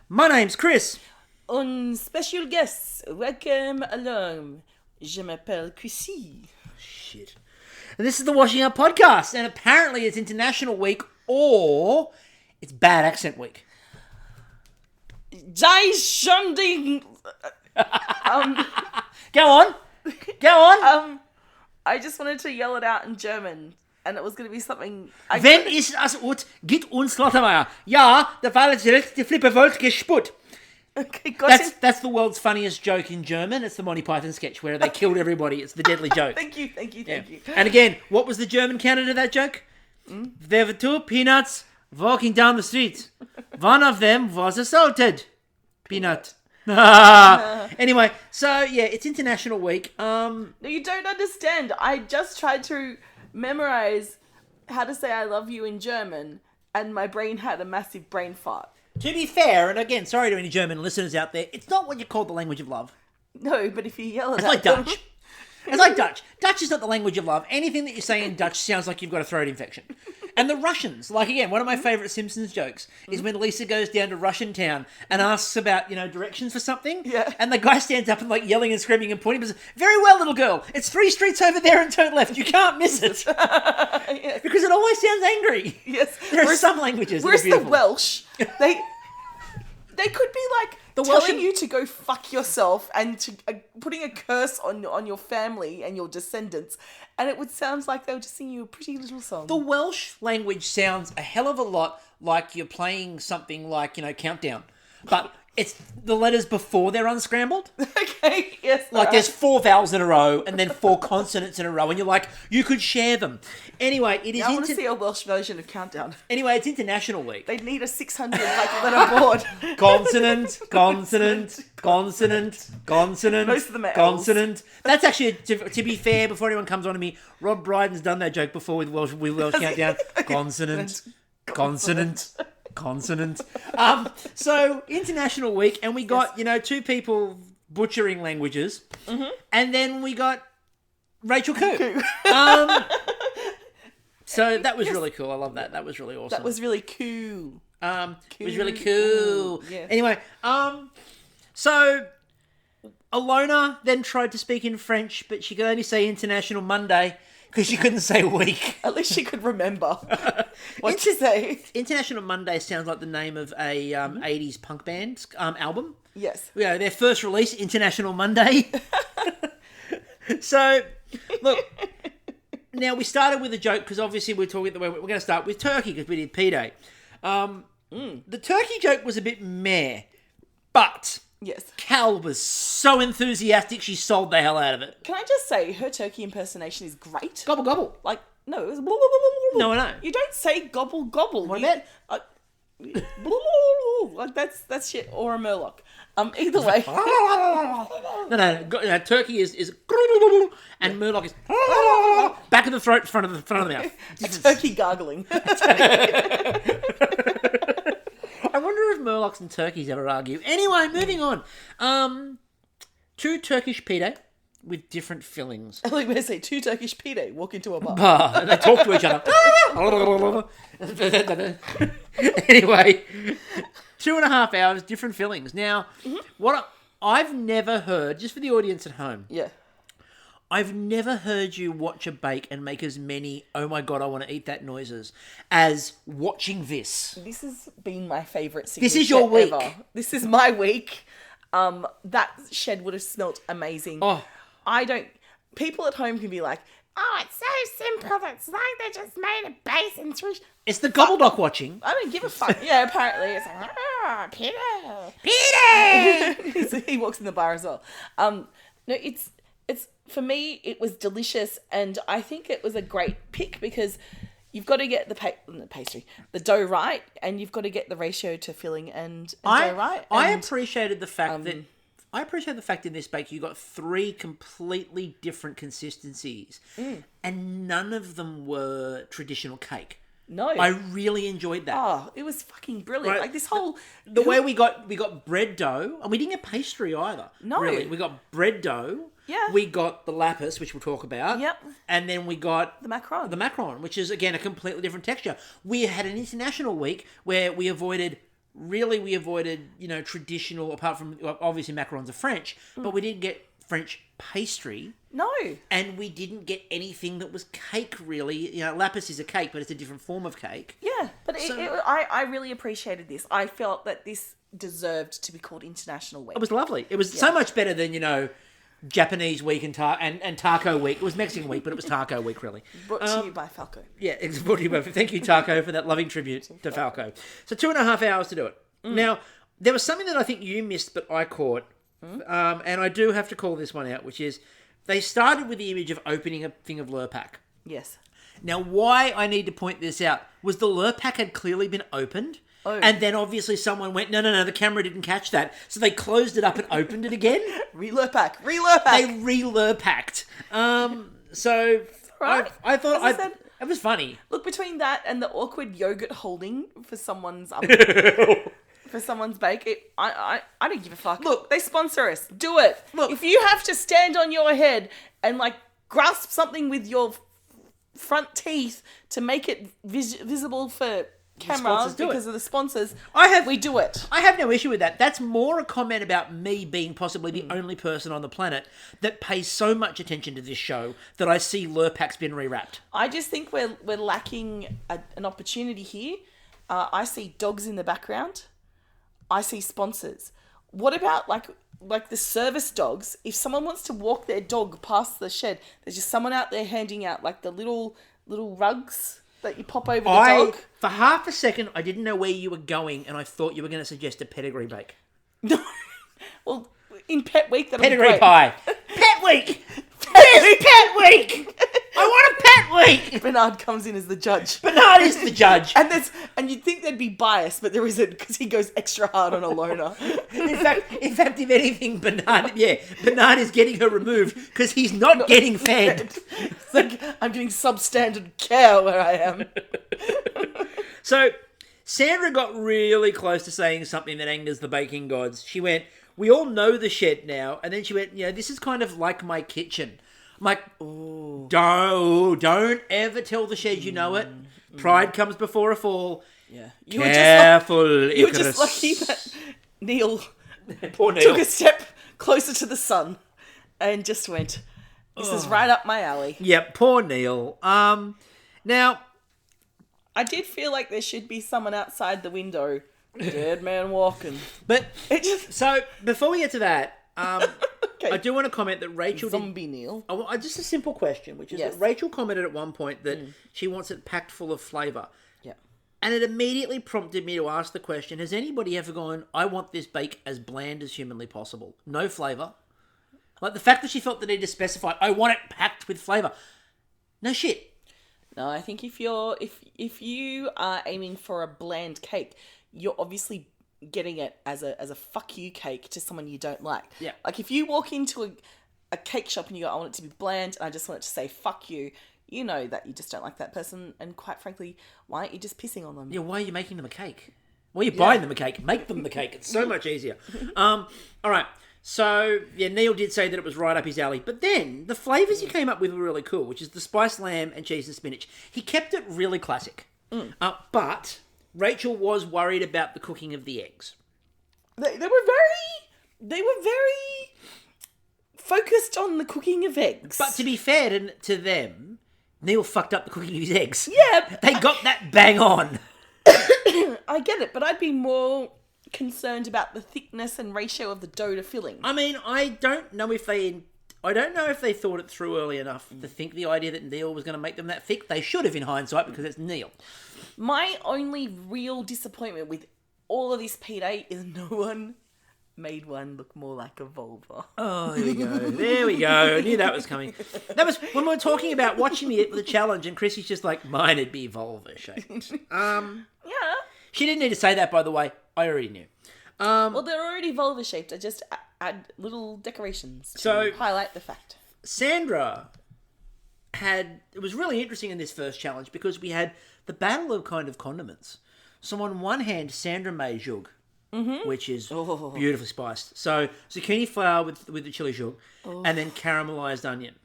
My name's Chris. Un special guest, welcome along. Je m'appelle Kristie. Shit. And this is the Washing Up Podcast, and apparently it's International Week or it's Bad Accent Week. Die Schunding. Go on. I just wanted to yell it out in German, and it was going to be something. Wenn ist es ut, git uns Lottermeier. Ja, der Fall ist die Flippe Volt gesput. Okay, That's the world's funniest joke in German. It's the Monty Python sketch where they killed everybody. It's the deadly joke. Thank you. And again, what was the German counter to that joke? There were two peanuts walking down the street. One of them was assaulted. Peanut. Anyway, so yeah, it's International Week. No, you don't understand. I just tried to memorize how to say I love you in German, and my brain had a massive brain fart. To be fair, and again, sorry to any German listeners out there, it's not what you call the language of love. No, but if you yell it It's out... like Dutch. It's like Dutch. Dutch is not the language of love. Anything that you say in Dutch sounds like you've got a throat infection. And the Russians, like again, one of my favourite Simpsons jokes is when Lisa goes down to Russian town and asks about, directions for something. Yeah. And the guy stands up and like yelling and screaming and pointing and says, "Very well, little girl. It's 3 streets over there and turn left. You can't miss it." Yes. Because it always sounds angry. Yes. There are some languages that are Whereas the beautiful. Welsh, they could be like telling you to go fuck yourself and to putting a curse on your family and your descendants, and it would sound like they were just singing you a pretty little song. The Welsh language sounds a hell of a lot like you're playing something like, Countdown. But it's the letters before they're unscrambled. Okay, yes. Like there's 4 vowels in a row and then 4 consonants in a row and you're like, you could share them. Anyway, it is... I want to see a Welsh version of Countdown. Anyway, it's International Week. They'd need a 600 letter board. Consonant, consonant, consonant, consonant. Most of them are Ls. Consonant. That's actually, to be fair, before anyone comes on to me, Rob Brydon's done that joke before with Welsh Countdown. Consonant, consonant, consonant. So, International Week, and we got, 2 people butchering languages, and then we got Rachel Koo. So that was really cool. I love that. That was really awesome. That was really cool. It was really cool. Yeah. Anyway, so Alona then tried to speak in French, but she could only say International Monday because she couldn't say week. At least she could remember what to say. International Monday sounds like the name of a 80s punk band album. Yes. Their first release, International Monday. So, look, now we started with a joke because obviously we're going to start with turkey because we did Pide. The turkey joke was a bit meh, but Yes. Cal was so enthusiastic she sold the hell out of it. Can I just say her turkey impersonation is great? Gobble gobble. Like, no, it was... blah, blah, blah, blah, blah. No, I know. You don't say gobble gobble. What You- about- blah, blah, blah, blah. Like, that's shit. Or a Murloc. Either way. No. Turkey is and Murdoch is back of the throat, front of the mouth. Turkey gargling. I wonder if Murlocs and turkeys ever argue. Anyway, moving on. 2 Turkish pide with different fillings. I like when I say 2 Turkish pide walk into a bar. And they talk to each other. Anyway, 2.5 hours, different fillings. Now, I've never heard, just for the audience at home, Yeah. I've never heard you watch a bake and make as many, oh my God, I want to eat that noises, as watching this. This has been my favourite This is your week. ever. This is my week. That shed would have smelt amazing. Oh. People at home can be like, oh, it's so simple. It's like they just made a base and threw... It's the gobbledock watching. I don't give a fuck. Yeah, apparently it's like, Peter. He walks in the bar as well. No, it's for me, it was delicious, and I think it was a great pick because you've got to get the dough right, and you've got to get the ratio to filling and dough right. I appreciated the fact that in this bake you got 3 completely different consistencies, and none of them were traditional cake. No. I really enjoyed that. Oh, it was fucking brilliant. Right. Like this whole... The way we got bread dough, and we didn't get pastry either. No. Really. We got bread dough. Yeah. We got the lapis, which we'll talk about. Yep. And then we got... The macaron. The macaron, which is, again, a completely different texture. We had an international week where we avoided really we avoided, traditional, apart from, obviously macarons are French, but we didn't get French pastry. No. And we didn't get anything that was cake, really. Lapis is a cake, but it's a different form of cake. Yeah, but I really appreciated this. I felt that this deserved to be called International Week. It was lovely. It was so much better than, Japanese week and taco week. It was Mexican week, but it was taco week, really. Brought to you by Falco. Yeah, it's brought to you by... Thank you, Taco, for that loving tribute to Falco. So 2.5 hours to do it. Now, there was something that I think you missed, but I caught. And I do have to call this one out, which is they started with the image of opening a thing of Lurpak. Yes. Now, why I need to point this out was the Lurpak had clearly been opened. Oh. And then obviously someone went, no, the camera didn't catch that. So they closed it up and opened it again. Re-Lurpak. They re-Lurpacked. So right. I thought it was funny. Look, between that and the awkward yogurt holding for someone's for someone's bake, I don't give a fuck. Look, they sponsor us. Do it. Look, if you have to stand on your head and grasp something with your front teeth to make it visible for camera because of the sponsors, we do it. I have no issue with that. That's more a comment about me being possibly the only person on the planet that pays so much attention to this show that I see Lurpak's been rewrapped. I just think we're lacking an opportunity here. I see dogs in the background. I see sponsors. What about like the service dogs? If someone wants to walk their dog past the shed, there's just someone out there handing out the little rugs that you pop over the dog. For half a second, I didn't know where you were going, and I thought you were going to suggest a pedigree bake. No. Well, in Pet Week, that'll be pedigree great. pie. Pet Week! Yes, Pet Week! I want a Pet Week! Bernard comes in as the judge. Bernard is the judge. And you'd think there'd be bias, but there isn't, because he goes extra hard on a loner. In fact, if anything, Bernard is getting her removed because he's not getting fed. It's like, I'm getting substandard care where I am. So, Sandra got really close to saying something that angers the baking gods. She went, we all know the shed now. And then she went, this is kind of like my kitchen. I'm like, don't ever tell the shed you know it. Pride comes before a fall. Yeah. You were just lucky that Neil Poor Neil took a step closer to the sun and just went, this is right up my alley. Yep, poor Neil. Now, I did feel like there should be someone outside the window, dead man walking. But so before we get to that, okay. I do want to comment that Rachel Neil. Just a simple question, which is that Rachel commented at one point that she wants it packed full of flavour. Yeah. And it immediately prompted me to ask the question, has anybody ever gone, I want this bake as bland as humanly possible? No flavour. Like the fact that she felt the need to specify, I want it packed with flavour. No shit. No, I think if you are aiming for a bland cake, you're obviously getting it as a fuck you cake to someone you don't like. Yeah. Like if you walk into a cake shop and you go, I want it to be bland and I just want it to say fuck you, you know that you just don't like that person, and quite frankly, why aren't you just pissing on them? Yeah, why are you making them a cake? Why are you buying them a cake? Make them the cake. It's so much easier. All right. So, Neil did say that it was right up his alley. But then, the flavours he came up with were really cool, which is the spiced lamb and cheese and spinach. He kept it really classic. But Rachel was worried about the cooking of the eggs. They were very focused on the cooking of eggs. But to be fair to them, Neil fucked up the cooking of his eggs. Yeah. They got that bang on. I get it, but I'd be more concerned about the thickness and ratio of the dough to filling. I mean, I don't know if they thought it through early enough to think the idea that Neil was going to make them that thick. They should have in hindsight because it's Neil. My only real disappointment with all of this Pide is no one made one look more like a vulva. Oh, there we go. There we go. I knew that was coming. That was when we were talking about watching the challenge and Kristie's just like, mine would be vulva shaped. Yeah. She didn't need to say that, by the way. I already knew. Well, they're already vulva shaped. I just add little decorations to highlight the fact. Sandra it was really interesting in this first challenge because we had the battle of kind of condiments. So on one hand, Sandra made zhug, which is beautifully spiced. So zucchini flour with the chili zhug, and then caramelized onion.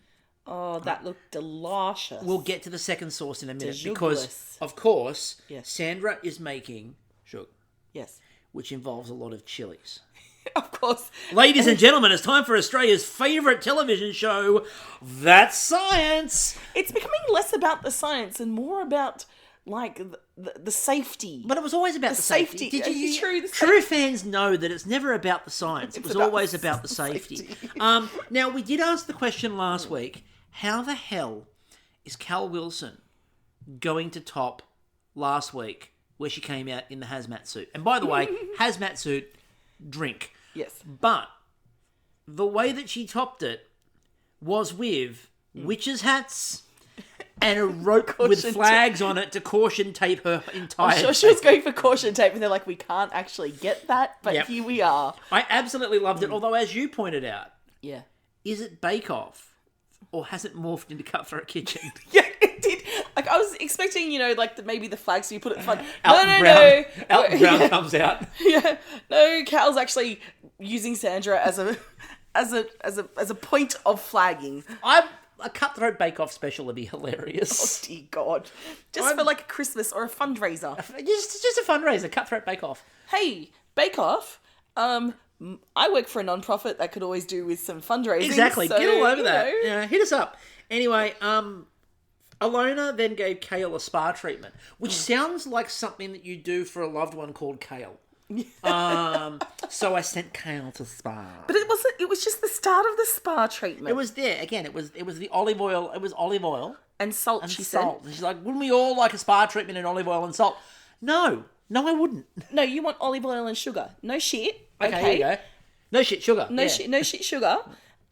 Oh, that looked delicious. We'll get to the second sauce in a minute because, of course, Sandra is making zhug. Yes. which involves a lot of chilies. Of course. Ladies and gentlemen, it's time for Australia's favourite television show, That's Science. It's becoming less about the science and more about, like, the safety. But it was always about the safety. True fans know that it's never about the science. It was always about the safety. Now, we did ask the question last week, how the hell is Cal Wilson going to top last week where she came out in the hazmat suit? And by the way, hazmat suit, drink. Yes. But the way that she topped it was with witches' hats and a rope with flags on it to caution tape her entire... I'm sure she was going for caution tape and they're like, we can't actually get that, but here we are. I absolutely loved it, although as you pointed out, yeah, is it Bakeoff or has it morphed into Cutthroat Kitchen? Yeah, it did. Like, I was expecting, like, maybe the flags so you put it in front. No. Elton Brown comes out. Yeah. No, Cal's actually using Sandra as a point of flagging. A Cutthroat Bake-Off special would be hilarious. Oh, dear God. For, like, a Christmas or a fundraiser. Just a fundraiser, Cutthroat Bake-Off. Hey, Bakeoff, I work for a non-profit that could always do with some fundraising. Exactly. So, get all over that. Yeah, hit us up. Anyway, Alona then gave Kale a spa treatment, which sounds like something that you do for a loved one called Kale. So I sent Kale to spa. But it wasn't. It was just the start of the spa treatment. It was there again. It was the olive oil. It was olive oil and salt. And she salt. said. She's like, wouldn't we all like a spa treatment in olive oil and salt? No, I wouldn't. No, you want olive oil and sugar. No shit. Okay, here you go. No shit, sugar. No shit, sugar.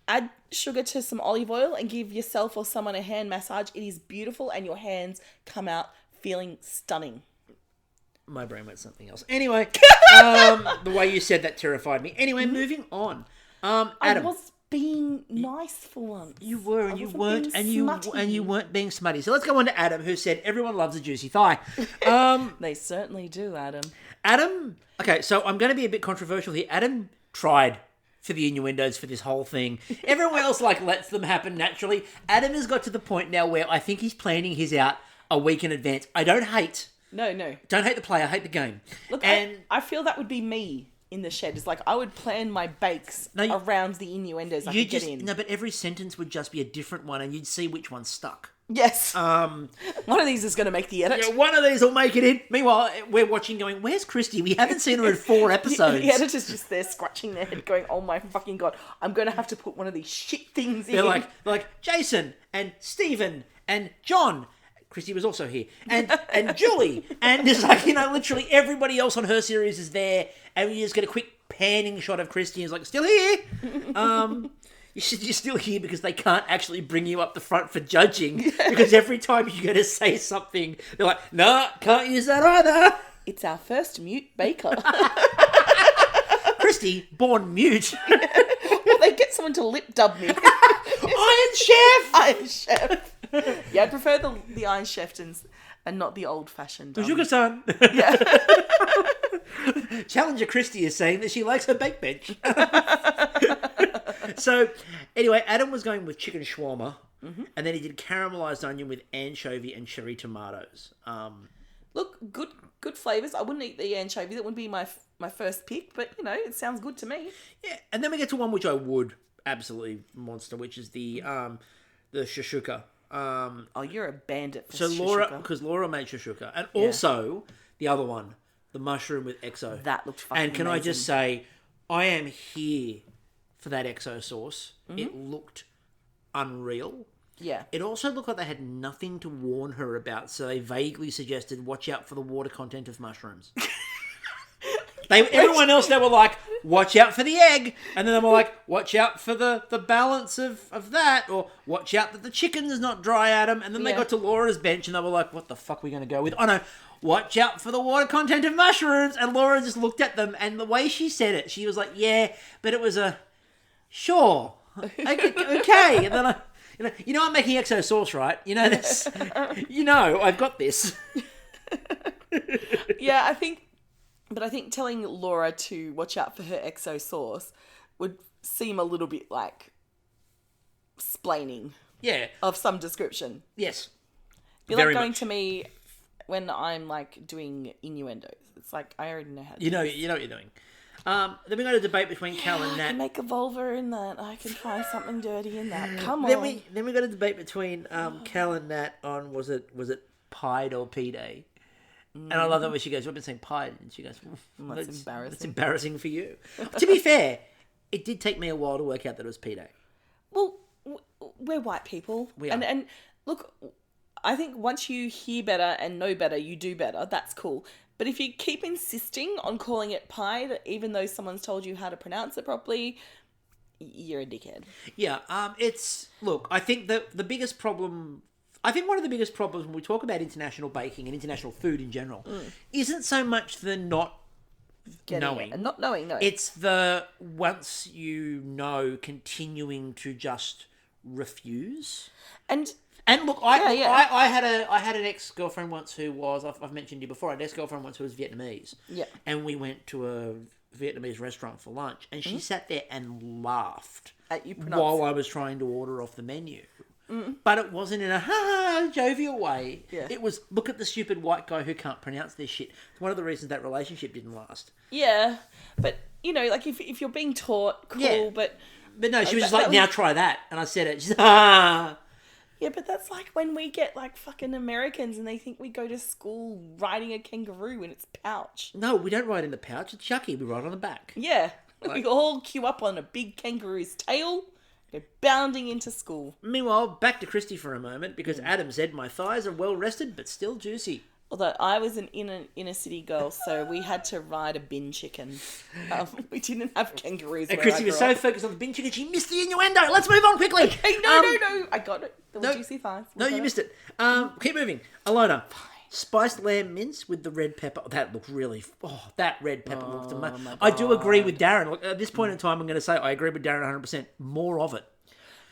Add sugar to some olive oil and give yourself or someone a hand massage. It is beautiful and your hands come out feeling stunning. My brain went something else. Anyway, the way you said that terrified me. Anyway, moving on. Adam, I was being nice for once. You were, and you weren't, and you weren't being smutty. So let's go on to Adam, who said everyone loves a juicy thigh. They certainly do, Adam. Adam. Okay, so I'm going to be a bit controversial here. Adam tried for the innuendos for this whole thing. Everyone else lets them happen naturally. Adam has got to the point now where I think he's planning his out a week in advance. I don't hate. No. Don't hate the player, hate the game. Look, I feel that would be me in the shed. It's like I would plan my bakes around the innuendos I could get in. No, but every sentence would just be a different one and you'd see which one stuck. Yes. One of these is going to make the edit. Yeah, one of these will make it in. Meanwhile, we're watching going, where's Kristie? We haven't seen her in 4 episodes. The editor's just there scratching their head going, oh my fucking God, I'm going to have to put one of these shit things in. They're like Jason and Stephen and John. Kristie was also here. And Julie. And there's literally everybody else on her series is there. And you just get a quick panning shot of Kristie and it's like, still here. You're still here because they can't actually bring you up the front for judging. Because every time you go to say something, they're like, nah, can't use that either. It's our first mute baker. Kristie, born mute. Well, they get someone to lip dub me. Iron Chef. Yeah, I'd prefer the Iron Chef and not the old-fashioned. Sugar-san. Yeah. Challenger Kristie is saying that she likes her bake bench. So, anyway, Adam was going with chicken shawarma, and then he did caramelized onion with anchovy and cherry tomatoes. Look, good flavors. I wouldn't eat the anchovy. That wouldn't be my first pick, but it sounds good to me. Yeah, and then we get to one which I would absolutely monster, which is the shashuka. You're a bandit for shashuka. Because Laura made shashuka, and also the other one, the mushroom with exo. That looked fucking And can amazing. I just say, I am here for that exo sauce. It looked unreal. Yeah. It also looked like they had nothing to warn her about, so they vaguely suggested, watch out for the water content of mushrooms. Everyone else, they were like, watch out for the egg. And then they were like, watch out for the balance of that. Or watch out that the chicken is not dry, Adam. And then they got to Laura's bench and they were like, what the fuck are we going to go with? Oh no, watch out for the water content of mushrooms. And Laura just looked at them. And the way she said it, she was like, yeah, but it was sure. Okay. And then I'm making exo sauce, right? You know this. I've got this. Yeah, I think telling Laura to watch out for her exo sauce would seem a little bit like splaining. Yeah. Of some description. Yes. Be like going to me when I'm like doing innuendos. It's like I already know how to You know what you're doing. Then we got a debate between Cal and I Nat. can make a vulva in that. I can find something dirty in that. Come on. Then we got a debate between Cal and Nat on was it Pide or Pide? And I love that when she goes, "I've been saying Pide," and she goes, That's embarrassing. That's embarrassing for you." To be fair, it did take me a while to work out that it was Pide. Well, we're white people. We are. And look, I think once you hear better and know better, you do better. That's cool. But if you keep insisting on calling it Pide, even though someone's told you how to pronounce it properly, you're a dickhead. Yeah, look, I think the biggest problem... I think one of the biggest problems when we talk about international baking and international food in general isn't so much the not knowing. And not knowing, no. It's the once you know, continuing to just refuse. And look, I had an ex-girlfriend once who was, I've mentioned you before, I had an ex-girlfriend once who was Vietnamese. Yeah. And we went to a Vietnamese restaurant for lunch, and she sat there and laughed at you while I was trying to order off the menu. But it wasn't in a jovial way. Yeah. It was, look at the stupid white guy who can't pronounce this shit. It's one of the reasons that relationship didn't last. Yeah, but, like, if you're being taught, cool, Yeah. but no, she was just like, now try that. And I said it. She's Yeah, but that's like when we get, like, fucking Americans and they think we go to school riding a kangaroo in its pouch. No, we don't ride in the pouch. It's yucky. We ride on the back. Yeah. We all queue up on a big kangaroo's tail, go bounding into school. Meanwhile, back to Kristie for a moment, because Adam said my thighs are well rested but still juicy. Although I was an inner city girl, so we had to ride a bin chicken. We didn't have kangaroos. And Kristie was so focused on the bin chicken, she missed the innuendo. Let's move on quickly. Okay, no. I got it. The juicy thighs. No, you missed it. Keep moving. Alona. Spiced lamb mince with the red pepper. That looked really... that red pepper looked amazing. I do agree with Darren. Look, at this point in time, I'm going to say I agree with Darren 100%. More of it.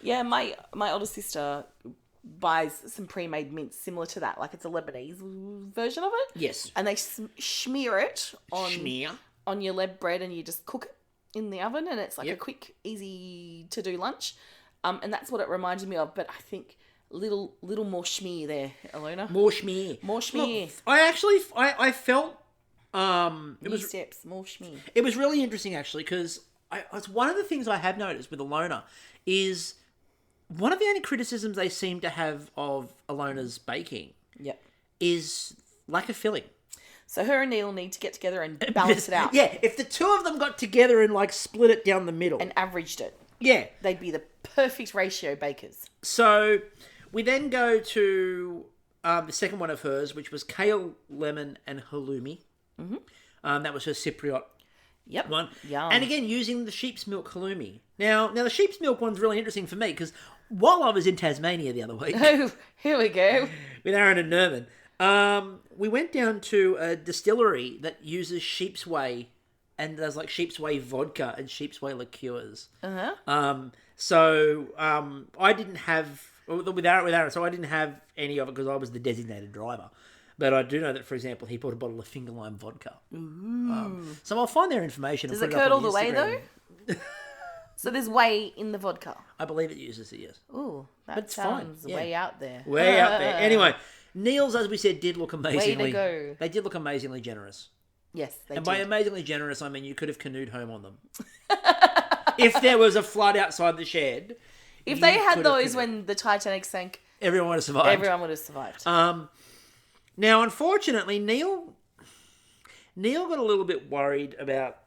Yeah, my older sister buys some pre-made mince similar to that. Like, it's a Lebanese version of it. Yes. And they smear it on your Leb bread, and you just cook it in the oven, and it's like a quick, easy to do lunch. And that's what it reminded me of. But I think... Little more schmear there, Alona. More schmear. Look, I felt steps, more schmear. It was really interesting actually, because it's one of the things I have noticed with Alona is one of the only criticisms they seem to have of Alona's baking. Yep. Is lack of filling. So her and Neil need to get together and balance it out. Yeah, if the two of them got together and like split it down the middle and averaged it. Yeah. They'd be the perfect ratio bakers. So we then go to the second one of hers, which was kale, lemon, and halloumi. Mm-hmm. That was her Cypriot one. Yum. And again, using the sheep's milk halloumi. Now the sheep's milk one's really interesting for me, because while I was in Tasmania the other week... Oh, here we go. With Aaron and Nerman, we went down to a distillery that uses sheep's whey, and there's like sheep's whey vodka and sheep's whey liqueurs. So I didn't have... With Aaron, so I didn't have any of it because I was the designated driver. But I do know that, for example, he bought a bottle of finger lime vodka. So I'll find their information. Does and it put it up curdle on the whey, Instagram. though? So there's whey in the vodka? I believe it uses it, yes. Ooh, that it's sounds fine. way out there. Way out there. Anyway, Neil's, as we said, did look amazingly... Way to go. They did look amazingly generous. Yes, they did. And by amazingly generous, I mean you could have canoed home on them. If there was a flood outside the shed... If they had those when the Titanic sank... Everyone would have survived. Everyone would have survived. Now, unfortunately, Neil got a little bit worried about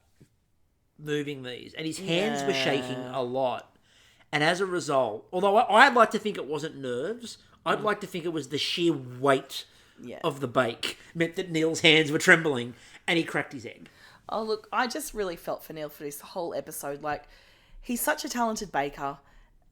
moving these, and his hands were shaking a lot. And as a result, although I'd like to think it wasn't nerves, I'd like to think it was the sheer weight of the bake meant that Neil's hands were trembling, and he cracked his egg. Oh, look, I just really felt for Neil for this whole episode. Like, he's such a talented baker.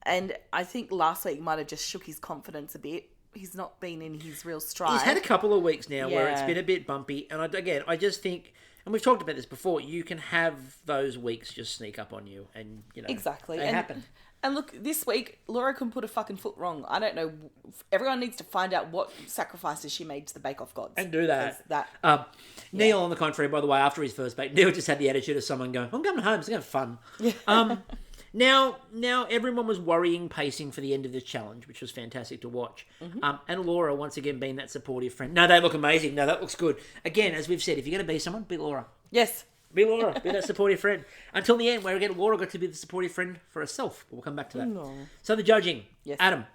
And I think last week might have just shook his confidence a bit. He's not been in his real stride. He's had a couple of weeks now where it's been a bit bumpy. And I just think, and we've talked about this before, you can have those weeks just sneak up on you. And, exactly. They happen. And look, this week, Laura couldn't put a fucking foot wrong. I don't know. Everyone needs to find out what sacrifices she made to the Bakeoff gods. And do that. Neil, on the contrary, by the way, after his first bake, Neil just had the attitude of someone going, I'm coming home, it's going to have fun. Now everyone was worrying pacing for the end of this challenge, which was fantastic to watch. And Laura, once again, being that supportive friend. No, they look amazing. No, that looks good. Again, as we've said, if you're going to be someone, be Laura. Yes. Be Laura. Be that supportive friend. Until the end, where again, Laura got to be the supportive friend for herself. We'll come back to that. No. So the judging. Yes. Adam.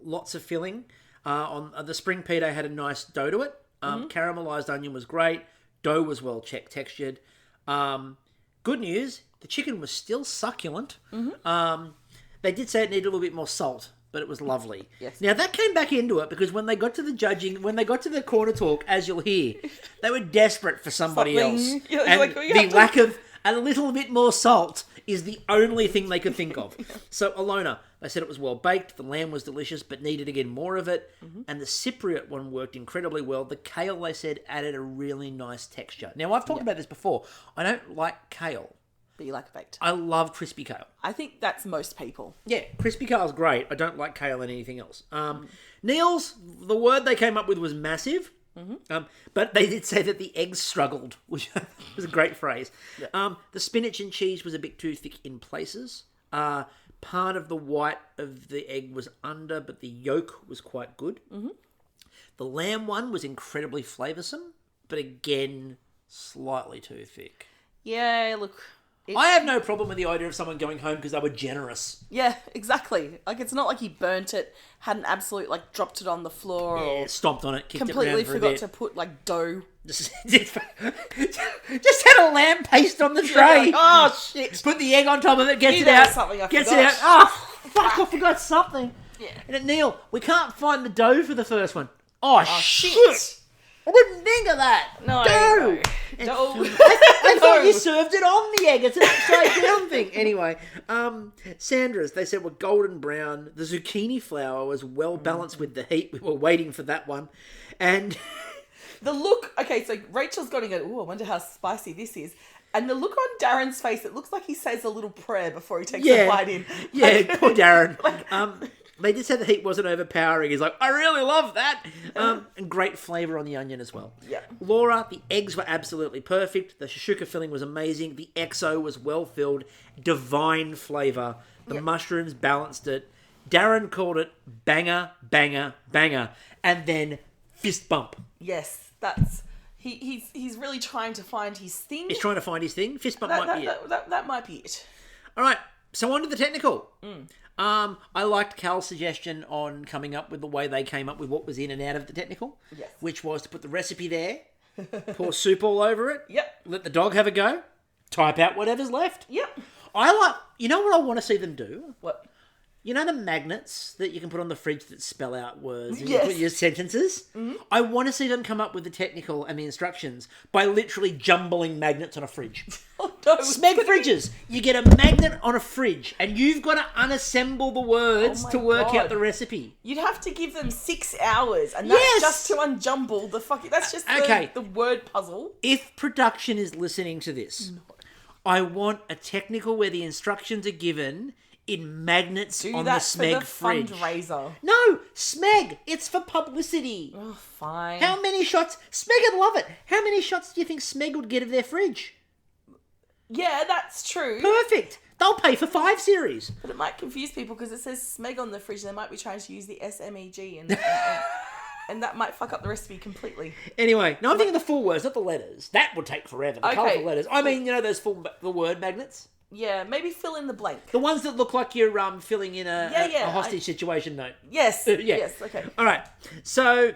Lots of filling. On the spring pita had a nice dough to it. Caramelized onion was great. Dough was well textured. Good news, the chicken was still succulent. They did say it needed a little bit more salt, but it was lovely. Yes. Now, that came back into it because when they got to the judging, when they got to the corner talk, as you'll hear, they were desperate for somebody else. Yeah, and like, the lack of a little bit more salt is the only thing they could think of. So, Alona, they said it was well baked, the lamb was delicious, but needed again more of it, and the Cypriot one worked incredibly well. The kale, they said, added a really nice texture. Now, I've talked about this before. I don't like kale. But you like it baked. I love crispy kale. I think that's most people. Yeah, crispy kale's great. I don't like kale and anything else. Neil's, the word they came up with was massive. But they did say that the eggs struggled, which was a great phrase. Yeah. The spinach and cheese was a bit too thick in places. Part of the white of the egg was under, but the yolk was quite good. The lamb one was incredibly flavoursome, but again, slightly too thick. Yeah, look. I have no problem with the idea of someone going home because they were generous. Yeah, exactly. Like, it's not like he burnt it, had an absolute, like, dropped it on the floor or... stomped on it, kicked it completely around for a forgot bit. to put, like, dough. Just had a lamb paste on the tray. Like, oh, shit. Put the egg on top of it, gets Knew it there out. was something I Gets forgot. it out. Oh, fuck, I forgot something. Yeah. And Neil, we can't find the dough for the first one. Oh, shit. shit. I didn't think of that. No. Dough. No. I thought you served it on the egg. It's an upside down thing. Anyway, Sandra's, they said, were golden brown. The zucchini flour was well balanced with the heat. We were waiting for that one. And The look... Okay, so Rachel's got to go, ooh, I wonder how spicy this is. And the look on Darren's face, it looks like he says a little prayer before he takes a bite in. Yeah, poor Darren. They did say the heat wasn't overpowering. He's like, I really love that. And great flavour on the onion as well. Yeah. Laura, the eggs were absolutely perfect. The shashuka filling was amazing. The XO was well filled. Divine flavour. The mushrooms balanced it. Darren called it banger, banger, banger. And then fist bump. Yes, that's... He's really trying to find his thing. He's trying to find his thing. Fist bump might be it. That might be it. All right, so on to the technical. I liked Cal's suggestion on coming up with the way they came up with what was in and out of the technical, which was to put the recipe there, pour soup all over it, let the dog have a go, type out whatever's left. You know what I want to see them do? What? You know the magnets that you can put on the fridge that spell out words and you Yes. put your sentences? I want to see them come up with the technical and the instructions by literally jumbling magnets on a fridge. Oh, no. Smeg fridges. You get a magnet on a fridge and you've got to unassemble the words Oh to my work God. out the recipe. You'd have to give them 6 hours, and that's Yes. just to unjumble the fucking... That's just the word puzzle. If production is listening to this, I want a technical where the instructions are given in magnets Do on the that Smeg for the fridge. fundraiser. No, Smeg. It's for publicity. Oh, fine. How many shots? Smeg would love it. How many shots do you think Smeg would get of their fridge? Yeah, that's true. Perfect. They'll pay for 5 series. But it might confuse people because it says Smeg on the fridge. They might be trying to use the SMEG and that might fuck up the recipe completely. Anyway, no, I'm thinking the full words, not the letters. That would take forever. The colourful letters. I mean, you know those the word magnets? Yeah, maybe fill in the blank. The ones that look like you're filling in a hostage situation note. Yes. Yeah. Yes, okay. All right. So,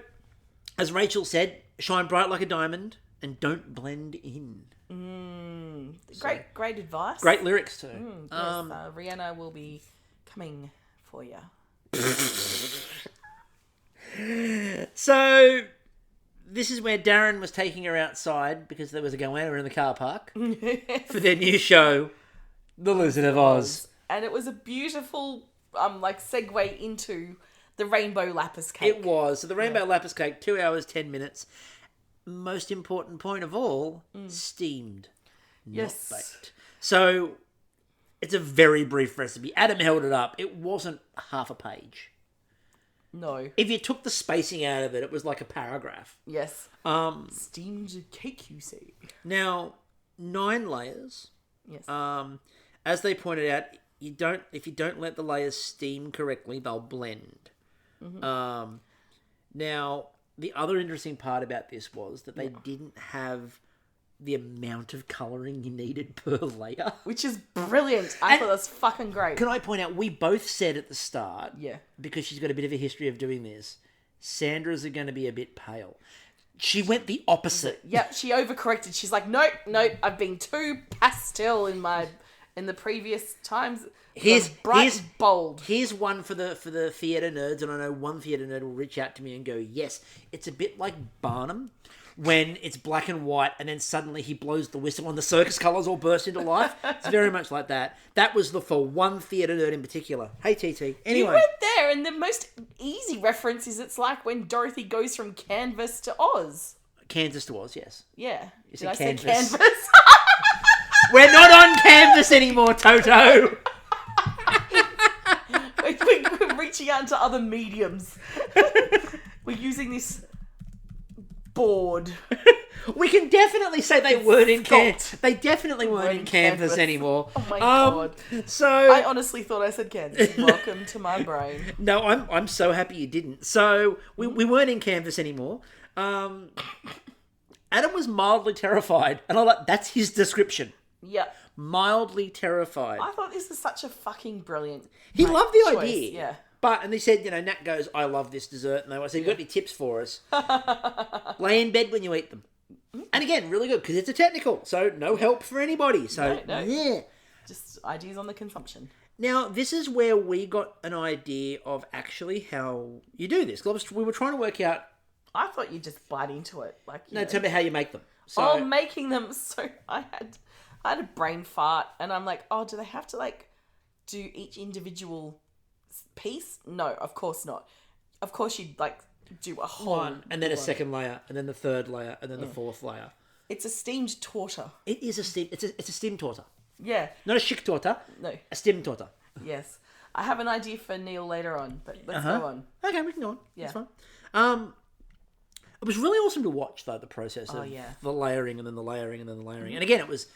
as Rachel said, shine bright like a diamond and don't blend in. Great advice. Great lyrics too. Yes, Rihanna will be coming for you. So, this is where Darren was taking her outside because there was a goanna in the car park for their new show, The Lizard of Oz. And it was a beautiful segue into the Rainbow Lapis cake. It was. So the Rainbow Lapis cake, 2 hours, 10 minutes. Most important point of all, steamed, not baked. So it's a very brief recipe. Adam held it up. It wasn't half a page. No. If you took the spacing out of it, it was like a paragraph. Yes. Steamed cake, you say. Now, 9 layers. Yes. As they pointed out, if you don't let the layers steam correctly, they'll blend. Now, the other interesting part about this was that they didn't have the amount of colouring you needed per layer. Which is brilliant. I thought that was fucking great. Can I point out, we both said at the start, Yeah. because she's got a bit of a history of doing this, Sandra's are going to be a bit pale. She went the opposite. Yep, she overcorrected. She's like, nope, I've been too pastel in the previous times. Here's bold. Here's one for the theatre nerds, and I know one theatre nerd will reach out to me and go, yes, it's a bit like Barnum, when it's black and white, and then suddenly he blows the whistle and the circus colours all burst into life. It's very much like that. That was for one theatre nerd in particular. Hey, TT. Anyway. You went there, and the most easy reference is it's like when Dorothy goes from Canvas to Oz. Kansas to Oz, yes. Yeah. Did I say Canvas? We're not on canvas anymore, Toto. We're reaching out into other mediums. We're using this board. We can definitely say they weren't in canvas. They definitely weren't in canvas anymore. Oh my god! So I honestly thought I said Kansas. Welcome to my brain. No, I'm so happy you didn't. So we weren't in canvas anymore. Adam was mildly terrified, and I'm like, that's his description. Yeah. Mildly terrified. I thought this was such a fucking brilliant. He loved the choice. idea. Yeah. And they said, Nat goes, I love this dessert. And I said, you got any tips for us? Lay in bed when you eat them. And again, really good, because it's a technical. So no help for anybody. So, no. yeah. Just ideas on the consumption. Now, this is where we got an idea of actually how you do this. We were trying to work out... I thought you'd just bite into it. Tell me how you make them. So, making them. So I had a brain fart, and I'm like, do they have to, do each individual piece? No, of course not. Of course you'd, do a whole one, and then a second layer, and then the third layer, and then the fourth layer. It's a steamed torta. It is a steam... It's a steam torta. Yeah. Not a chic torta. No. A steam torta. Yes. I have an idea for Neil later on, but let's go on. Okay, we can go on. Yeah. That's fine. It was really awesome to watch, though, the process of the layering and then the layering and then the layering. And again, it was,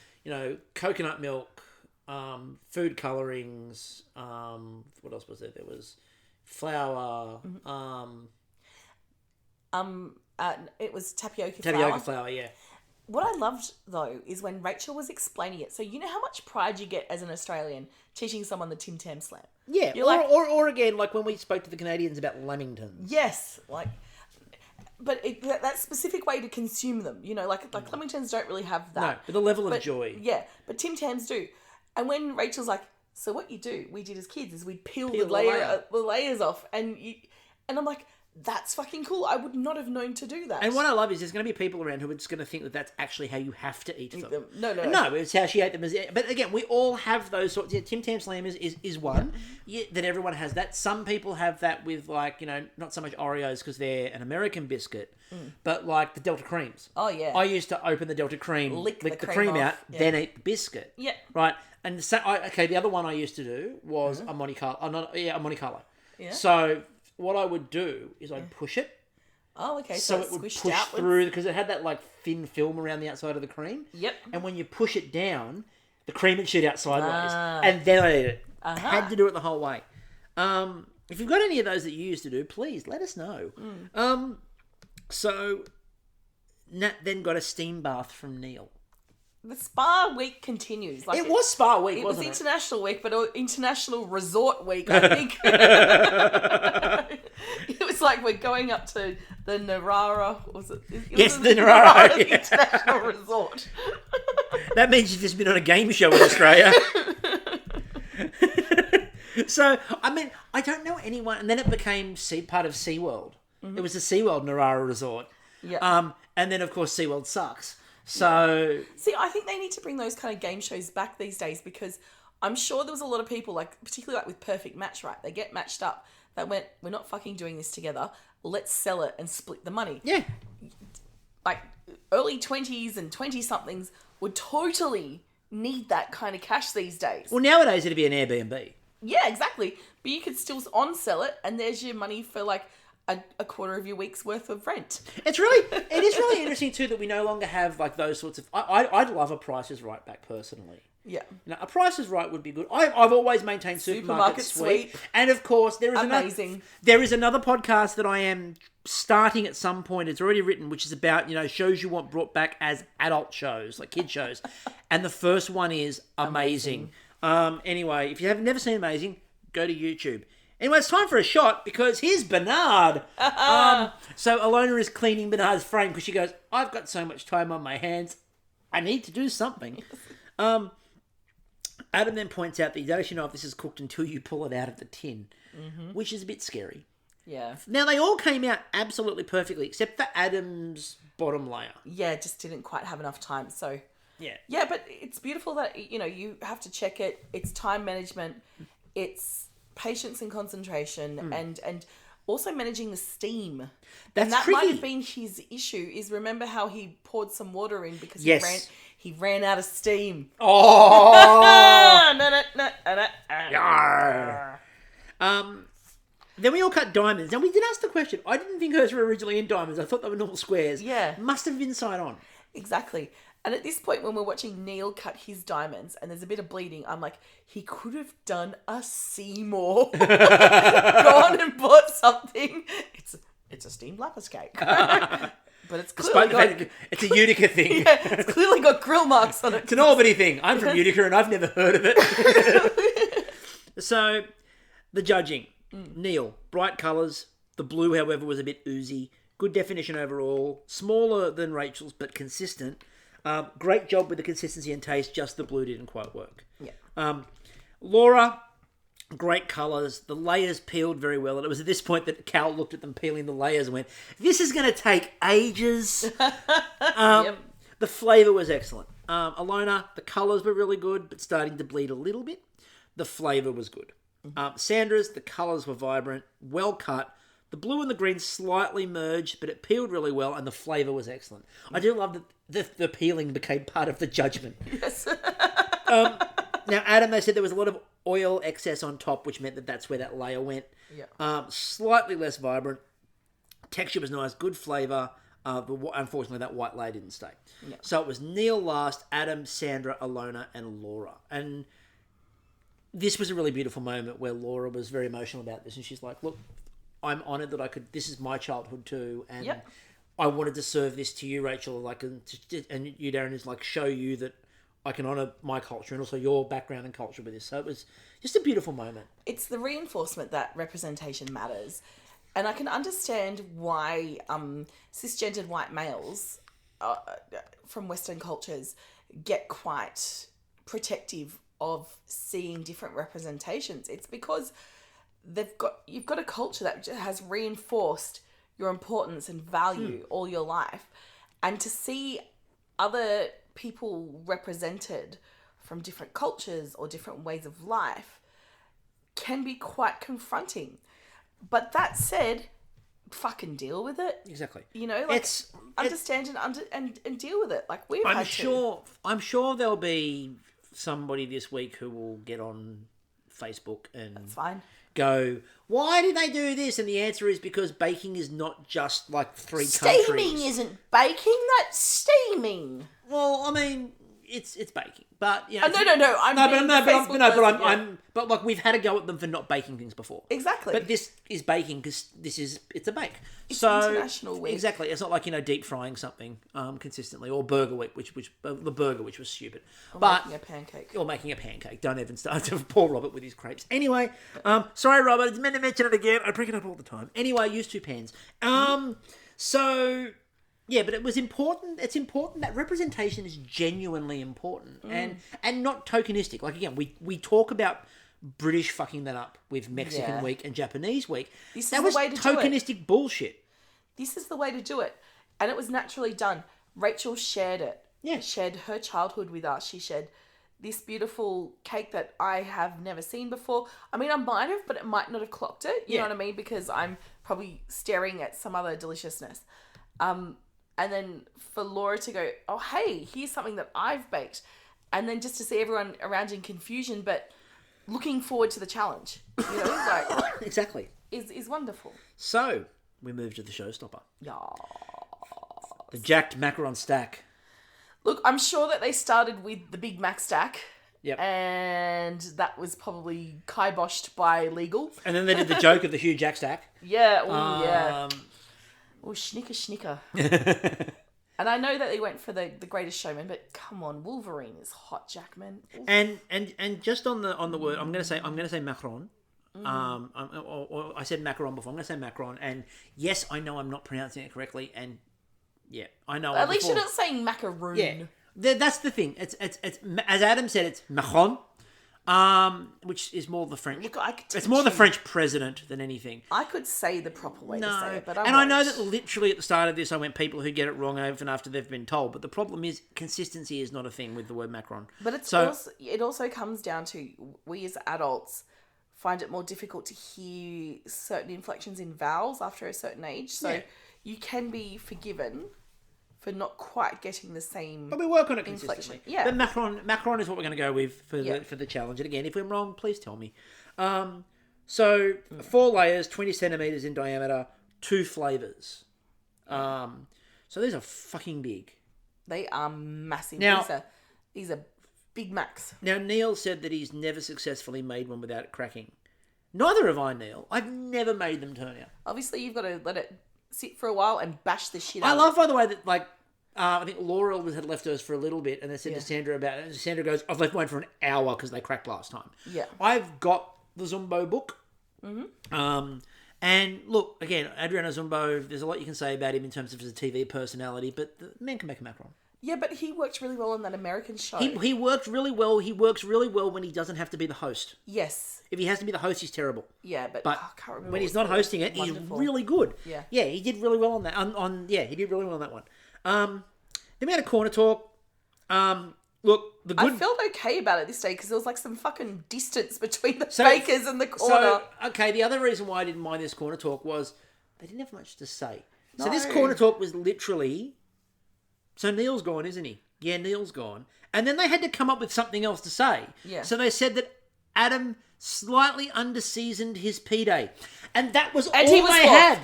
coconut milk, food colourings, what else was there? There was flour. It was tapioca flour, yeah. What I loved, though, is when Rachel was explaining it. So you know how much pride you get as an Australian teaching someone the Tim Tam slam? Yeah, or again, like when we spoke to the Canadians about lamingtons. Yes, but that specific way to consume them, like Clementines don't really have that. No, but the level of joy. Yeah, but Tim Tams do. And when Rachel's like, so what we did as kids is we'd peel the layers off, and I'm like, that's fucking cool. I would not have known to do that. And what I love is there's going to be people around who are just going to think that that's actually how you have to eat them. No. No, it's how she ate them. But again, we all have those sorts. Yeah, Tim Tam Slam is one. Yeah, that everyone has that. Some people have that with not so much Oreos because they're an American biscuit, but like the Delta Creams. Oh yeah. I used to open the Delta Cream, lick the cream out, then eat the biscuit. Yeah. Right. And so, the other one I used to do was a Monte Carlo. A Monte Carlo. Yeah. So what I would do is I'd push it. Oh, okay. So it would push through because it had that thin film around the outside of the cream. Yep. And when you push it down, the cream would shoot out sideways, and then I ate it. I had to do it the whole way. If you've got any of those that you used to do, please let us know. So Nat then got a steam bath from Neil. The spa week continues. It was spa week, wasn't it? It was International Week, but International Resort Week, I think. It was like we're going up to the Narara. Yes, the Narara International Resort. That means you've just been on a game show in Australia. So, I don't know anyone. And then it became part of SeaWorld. It was the SeaWorld Narara Resort. Yeah. And then, of course, SeaWorld sucks. So... See, I think they need to bring those kind of game shows back these days because I'm sure there was a lot of people, particularly with Perfect Match, right? They get matched up. That went, we're not fucking doing this together. Let's sell it and split the money. Yeah. Early 20s and 20-somethings would totally need that kind of cash these days. Well, nowadays it'd be an Airbnb. Yeah, exactly. But you could still on-sell it and there's your money for a quarter of your week's worth of rent. It is really interesting too that we no longer have those sorts of... I'd love a Price is Right back personally. Yeah. Now, a Price is Right would be good. I've always maintained Supermarket Sweep. And of course, there is another podcast that I am starting at some point. It's already written, which is about, shows you want brought back as adult shows, like kid shows. And the first one is Amazing. Anyway, if you have never seen Amazing, go to YouTube. Anyway, it's time for a shot because here's Bernard. So Alona is cleaning Bernard's frame because she goes, I've got so much time on my hands. I need to do something. Adam then points out that you don't actually know if this is cooked until you pull it out of the tin, which is a bit scary. Yeah. Now, they all came out absolutely perfectly, except for Adam's bottom layer. Yeah, just didn't quite have enough time, so... Yeah. Yeah, but it's beautiful that, you have to check it. It's time management. It's patience and concentration and also managing the steam. That's that tricky. Might have been his issue, is remember how he poured some water in because he ran out of steam. Oh! Then we all cut diamonds. Now, we did ask the question. I didn't think hers were originally in diamonds. I thought they were normal squares. Yeah. Must have been side on. Exactly. And at this point, when we're watching Neil cut his diamonds and there's a bit of bleeding, I'm like, he could have done a Seymour. Gone and bought something. It's a steamed lapis cake. But it's clearly it's a Utica thing. Yeah, it's clearly got grill marks on it. It's an Albany thing. I'm from Utica and I've never heard of it. So, the judging. Neil, bright colours. The blue, however, was a bit oozy. Good definition overall. Smaller than Rachel's, but consistent. Great job with the consistency and taste. Just the blue didn't quite work. Yeah. Laura, great colours. The layers peeled very well. And it was at this point that Cal looked at them peeling the layers and went, this is going to take ages. Yep. The flavour was excellent. Alona, the colours were really good, but starting to bleed a little bit. The flavour was good. Sandra's, the colours were vibrant, well cut. The blue and the green slightly merged, but it peeled really well, and the flavour was excellent. I do love that the peeling became part of the judgment. Yes. Now, Adam, they said there was a lot of oil excess on top, which meant that that's where that layer went. Yeah. Slightly less vibrant. Texture was nice, good flavour. But unfortunately, that white layer didn't stay. Yeah. So it was Neil last, Adam, Sandra, Alona, and Laura. And this was a really beautiful moment where Laura was very emotional about this, and she's like, look, I'm honoured that this is my childhood too, and I wanted to serve this to you, Rachel, and you, Darren, is like, show you that I can honour my culture and also your background and culture with this. So it was just a beautiful moment. It's the reinforcement that representation matters. And I can understand why cisgendered white males from Western cultures get quite protective of seeing different representations. It's because you've got a culture that has reinforced your importance and value all your life, and to see other people represented from different cultures or different ways of life can be quite confronting. But that said, fucking deal with it. Exactly. Understand and deal with it. Like we've had to. I'm sure there'll be somebody this week who will get on Facebook and That's fine. Go, why did they do this? And the answer is because baking is not just like three countries. Steaming isn't baking, that's steaming. Well, I mean, it's baking, but no. But like we've had a go at them for not baking things before. Exactly. But this is baking because it's a bake. It's International Week. Exactly. It's not like deep frying something consistently, or Burger Week, which the burger, which was stupid. Making a pancake. Or making a pancake. Don't even start to poor Robert with his crepes. Anyway, sorry Robert, I meant to mention it again. I bring it up all the time. Anyway, use two pans. So. Yeah, but it was important. It's important that representation is genuinely important and not tokenistic. Like, again, we talk about British fucking that up with Mexican Week and Japanese Week. That was tokenistic bullshit. This is the way to do it. And it was naturally done. Rachel shared it. Yeah. Shared her childhood with us. She shared this beautiful cake that I have never seen before. I mean, I might have, but it might not have clocked it. You know what I mean? Because I'm probably staring at some other deliciousness. And then for Laura to go, oh, hey, here's something that I've baked. And then just to see everyone around in confusion, but looking forward to the challenge. Exactly. Is wonderful. So, we move to the showstopper. Yeah. The jacked macaron stack. Look, I'm sure that they started with the Big Mac stack Yep. And that was probably kiboshed by legal. And then they did the joke of the Hugh Jack stack. Yeah. Oh, yeah. Oh, schnicker. And I know that they went for the Greatest Showman, but come on, Wolverine is hot, Jackman. And just on the word, I'm gonna say Macron. Or I said Macron before. I'm gonna say Macron. And yes, I know I'm not pronouncing it correctly. And yeah, I know. At least you're not saying macaroon. Yeah, that's the thing. It's as Adam said. It's Macron. Which is more the French. Look, it's more the French president than anything. I could say the proper way to say it, but I know that literally at the start of this, I went people who get it wrong even after they've been told. But the problem is consistency is not a thing with the word Macron. But it also comes down to we as adults find it more difficult to hear certain inflections in vowels after a certain age. So you can be forgiven for not quite getting the same. But we work on it consistently. Yeah. But Macron is what we're going to go with for the challenge. And again, if we're wrong, please tell me. So 4 layers, 20 centimeters in diameter, 2 flavors. So these are fucking big. They are massive. Now, these are Big Macs. Now, Neil said that he's never successfully made one without it cracking. Neither have I, Neil. I've never made them turn out. Obviously, you've got to let it sit for a while and bash the shit out. I love, by the way, that I think Laura had left hers for a little bit, and they said to Sandra about it. And Sandra goes, "I've left mine for an hour because they cracked last time." Yeah, I've got the Zumbo book. And look, again, Adriano Zumbo. There's a lot you can say about him in terms of his TV personality, but the man can make a macaron. Yeah, but he worked really well on that American show. He worked really well. He works really well when he doesn't have to be the host. Yes. If he has to be the host, he's terrible. Yeah, but I can't remember when he's not hosting it, wonderful. He's really good. Yeah. Yeah, he did really well on that. He did really well on that one. Then we had a corner talk. Look, I felt okay about it this day because there was like some fucking distance between the bakers and the corner. Okay, the other reason why I didn't mind this corner talk was they didn't have much to say. No. So this corner talk was literally... So Neil's gone, isn't he? Yeah, Neil's gone. And then they had to come up with something else to say. Yeah. So they said that Adam slightly underseasoned his Pide. And that was all they had.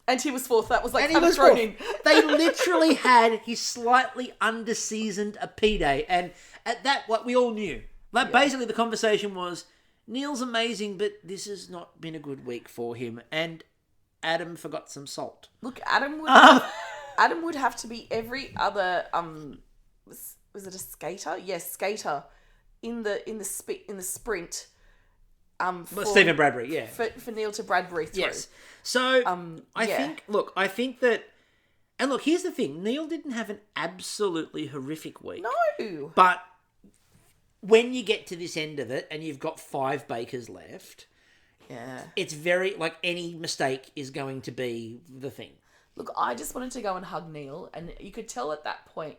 And he was fourth. That was like and he was thrown in. They literally had his slightly underseasoned a Pide. And at that, what we all knew. Basically the conversation was, Neil's amazing, but this has not been a good week for him. And Adam forgot some salt. Look, Adam would have to be every other was it a skater? Yes, skater in the sprint. Stephen Bradbury, yeah. For Neil to Bradbury through. Yes. So I think that, and look, here's the thing: Neil didn't have an absolutely horrific week. No. But when you get to this end of it, and you've got 5 bakers left, it's very any mistake is going to be the thing. Look, I just wanted to go and hug Neil, and you could tell at that point,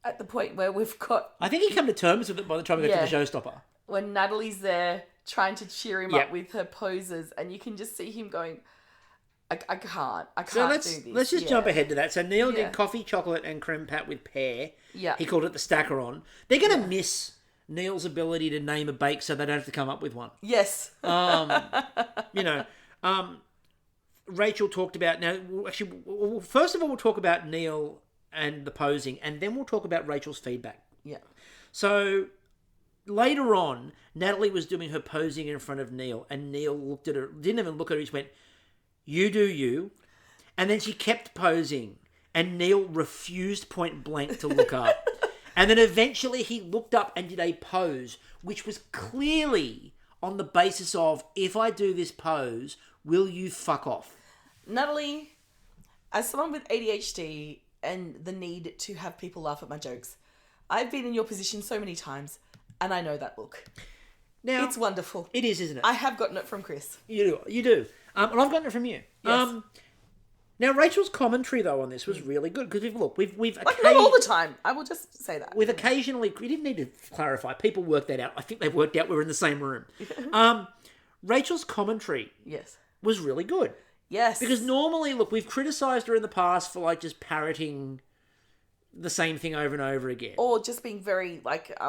at the point where we've got... I think he came to terms with it by the time we got to the showstopper. When Natalie's there trying to cheer him up with her poses, and you can just see him going, I can't do this. Let's just jump ahead to that. So Neil did coffee, chocolate, and creme pat with pear. Yeah. He called it the stacker-on. They're going to miss Neil's ability to name a bake so they don't have to come up with one. Yes. Rachel talked about... Now, actually, first of all, we'll talk about Neil and the posing, and then we'll talk about Rachel's feedback. Yeah. So, later on, Natalie was doing her posing in front of Neil, and Neil looked at her, didn't even look at her, he just went, "You do you." And then she kept posing, and Neil refused point blank to look up. And then eventually he looked up and did a pose, which was clearly on the basis of, if I do this pose... will you fuck off? Natalie, as someone with ADHD and the need to have people laugh at my jokes, I've been in your position so many times, and I know that look. Now, it's wonderful. It is, isn't it? I have gotten it from Chris. You do. And I've gotten it from you. Yes. Now, Rachel's commentary, though, on this was really good, because we've not all the time. I will just say that. We've occasionally... We didn't need to clarify. People worked that out. I think they've worked out we're in the same room. Rachel's commentary... Yes. Was really good. Yes. Because normally, look, we've criticised her in the past for just parroting the same thing over and over again. Or just being very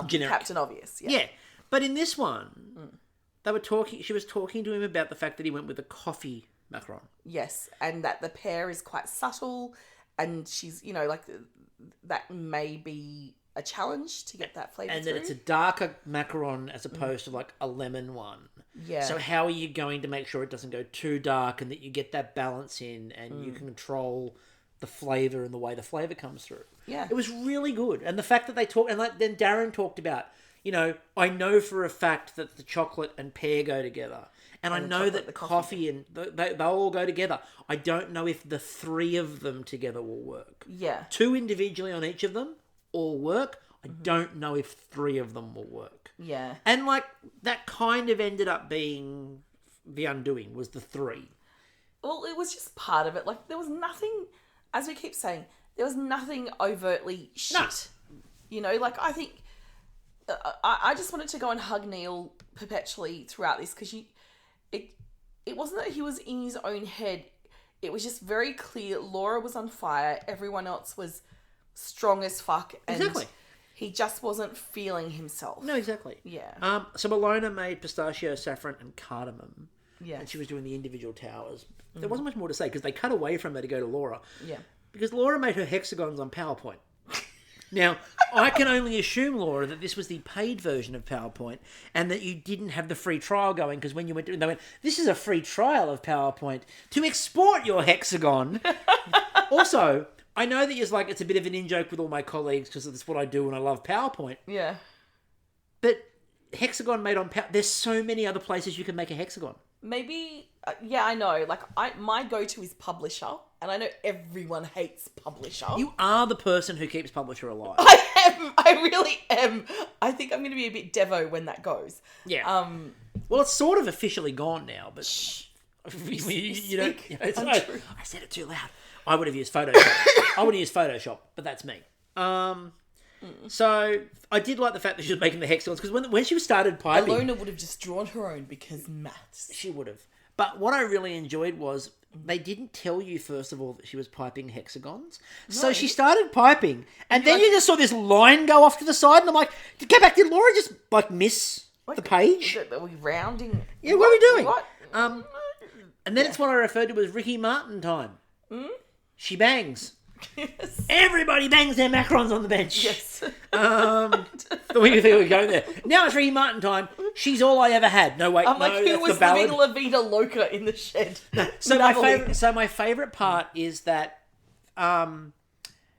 generic. Captain Obvious. Yeah. But in this one, she was talking to him about the fact that he went with a coffee macaron. Yes. And that the pear is quite subtle, and she's, that may be a challenge to get that flavour And through. then it's a darker macaron as opposed to like a lemon one. Yeah. So how are you going to make sure it doesn't go too dark and that you get that balance in and you can control the flavour and the way the flavour comes through? Yeah. It was really good. And the fact that they talk, and like, then Darren talked about, you know, I know for a fact that the chocolate and pear go together. And I know that the coffee and they'll all go together. I don't know if the three of them together will work. Yeah. 2 individually on each of them all work. I don't know if 3 of them will work. Yeah. And like that kind of ended up being the undoing, was the 3. Well, it was just part of it. Like, there was nothing, as we keep saying, there was nothing overtly shit. No. You know, like, I think, I just wanted to go and hug Neil perpetually throughout this, because it wasn't that he was in his own head. It was just very clear Laura was on fire. Everyone else was strong as fuck. And Exactly. he just wasn't feeling himself. No, exactly. Yeah. So Malona made pistachio, saffron, and cardamom. Yeah. And she was doing the individual towers. There wasn't much more to say because they cut away from her to go to Laura. Yeah. Because Laura made her hexagons on PowerPoint. Now, I can only assume, Laura, that this was the paid version of PowerPoint and that you didn't have the free trial going because when you went to, they went, this is a free trial of PowerPoint to export your hexagon. Also, I know that you're like, it's a bit of an in-joke with all my colleagues because that's what I do and I love PowerPoint. Yeah. But hexagon made on PowerPoint, there's so many other places you can make a hexagon. Maybe, yeah, I know. Like, my go-to is Publisher, and I know everyone hates Publisher. You are the person who keeps Publisher alive. I really am. I think I'm going to be a bit Devo when that goes. Yeah. Well, it's sort of officially gone now, but you know, I said it too loud. I would have used Photoshop. But that's me. So I did like the fact that she was making the hexagons because when she started piping, Alona would have just drawn her own because maths. She would have. But what I really enjoyed was they didn't tell you first of all that she was piping hexagons. No. So she started piping, and then you just saw this line go off to the side, and I'm like, "Get back! Did Laura just like miss the page? Are we rounding? Yeah, what are we doing? What? And then it's what I referred to as Ricky Martin time. She bangs. Yes. Everybody bangs their macarons on the bench. Yes. We think we're going there. Now it's Ricky Martin time. She's all I ever had. No, wait, I'm like, who was living La Vida Loca in the shed? So my favorite part is that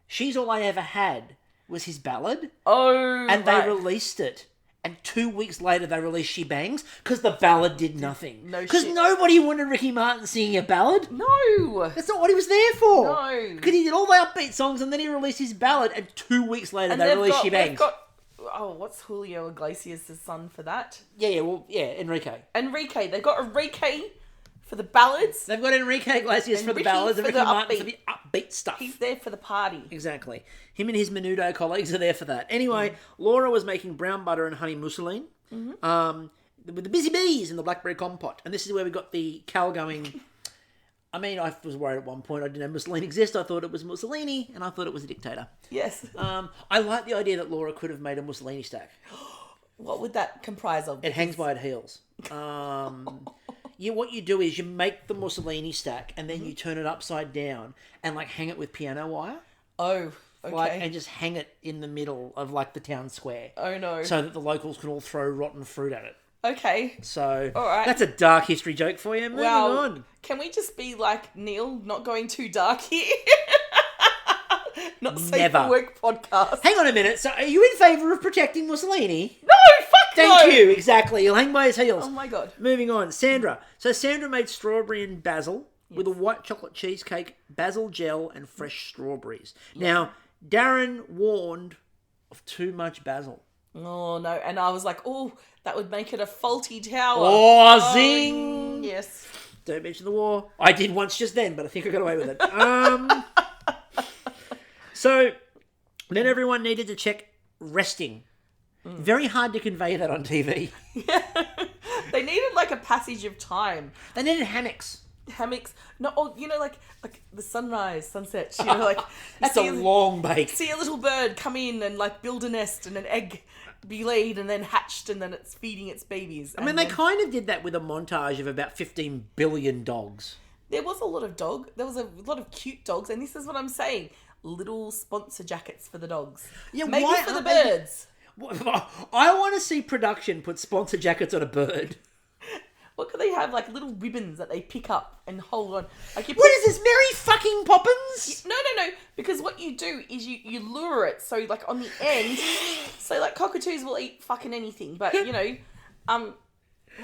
She's All I Ever Had was his ballad. Oh, and they released it. And 2 weeks later, they released She Bangs because the ballad did nothing. Because nobody wanted Ricky Martin singing a ballad. No. That's not what he was there for. No. Because he did all the upbeat songs and then he released his ballad and 2 weeks later, they released She Bangs. What's Julio Iglesias' son for that? Enrique. They've got Enrique for the ballads. They've got Enrique Iglesias for the ballads and Ricky Martin for the upbeat stuff. He's there for the party. Exactly. Him and his Menudo colleagues are there for that. Anyway, Laura was making brown butter and honey mousseline with the busy bees and the blackberry compote. And this is where we got the Cal going. I mean, I was worried at one point I didn't know Mussolini exist. I thought it was Mussolini and I thought it was a dictator. Yes. I like the idea that Laura could have made a Mussolini stack. What would that comprise of? It hangs by its heels. What you do is you make the Mussolini stack and then you turn it upside down and like hang it with piano wire. Oh, okay. And just hang it in the middle of like the town square. Oh no. So that the locals can all throw rotten fruit at it. Okay. So all right. That's a dark history joke for you. Moving on. Can we just be like Neil, not going too dark here? Not safe for work podcast. Hang on a minute. So are you in favour of protecting Mussolini? No, fuck Thank you. Exactly. He'll hang by his heels. Oh my God. Moving on. Sandra. So Sandra made strawberry and basil with a white chocolate cheesecake, basil gel and fresh strawberries. Yes. Now, Darren warned of too much basil. Oh no. And I was like, oh, that would make it a faulty tower. Oh, zing. Yes. Don't mention the war. I did once just then, but I think I got away with it. So then everyone needed to check resting. Very hard to convey that on TV. Yeah. They needed like a passage of time. They needed hammocks. No, like the sunrise, sunset. Like that's a long bake. See a little bird come in and like build a nest and an egg be laid and then hatched and then it's feeding its babies. I mean, they kind of did that with a montage of about 15 billion dogs. There was a lot of There was a lot of cute dogs, and this is what I'm saying. little sponsor jackets for the dogs. Yeah, maybe why for the aren't they- birds. I want to see production put sponsor jackets on a bird. What could they have? Like little ribbons that they pick up and hold on. Like you What is this, Mary fucking Poppins? No. Because what you do is you lure it. So like on the end, so like cockatoos will eat fucking anything, but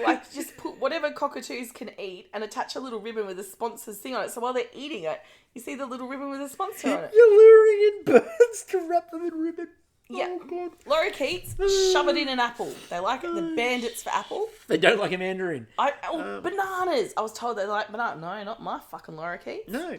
like just put whatever cockatoos can eat and attach a little ribbon with a sponsor's thing on it. So while they're eating it, you see the little ribbon with a sponsor on it. You're luring in birds to wrap them in ribbon. Yeah. Oh, God. Laurie Keats, shove it in an apple. They like it. The bandits for apple. They don't like a mandarin. Bananas. I was told they like banana. No, not my fucking Laurie Keats. No.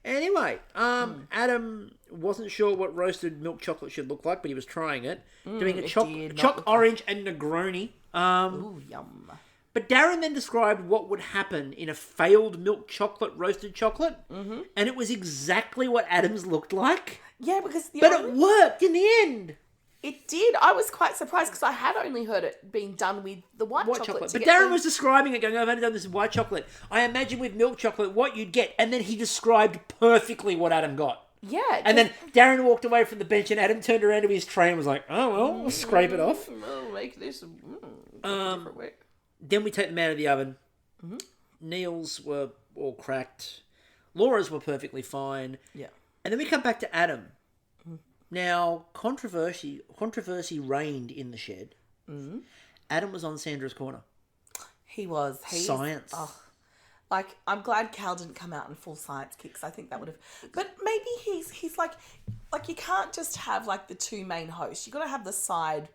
Anyway, Adam wasn't sure what roasted milk chocolate should look like, but he was trying it. Doing a choc orange and Negroni. Ooh, yum. But Darren then described what would happen in a failed milk chocolate roasted chocolate, and it was exactly what Adam's looked like. Yeah, because it worked in the end. It did. I was quite surprised because I had only heard it being done with the white chocolate. But Darren was describing it, going, I've only done this with white chocolate. I imagine with milk chocolate what you'd get. And then he described perfectly what Adam got. Yeah. And then Darren walked away from the bench and Adam turned around to his tray and was like, oh, well, we'll scrape it off. We'll make this a different way. Then we take them out of the oven. Neil's were all cracked. Laura's were perfectly fine. Yeah. And then we come back to Adam. Now, controversy reigned in the shed. Adam was on Sandra's corner. He was. Science. Like, I'm glad Cal didn't come out in full science kicks. I think that would have... But maybe he's like, you can't just have, like, the two main hosts. You've got to have the side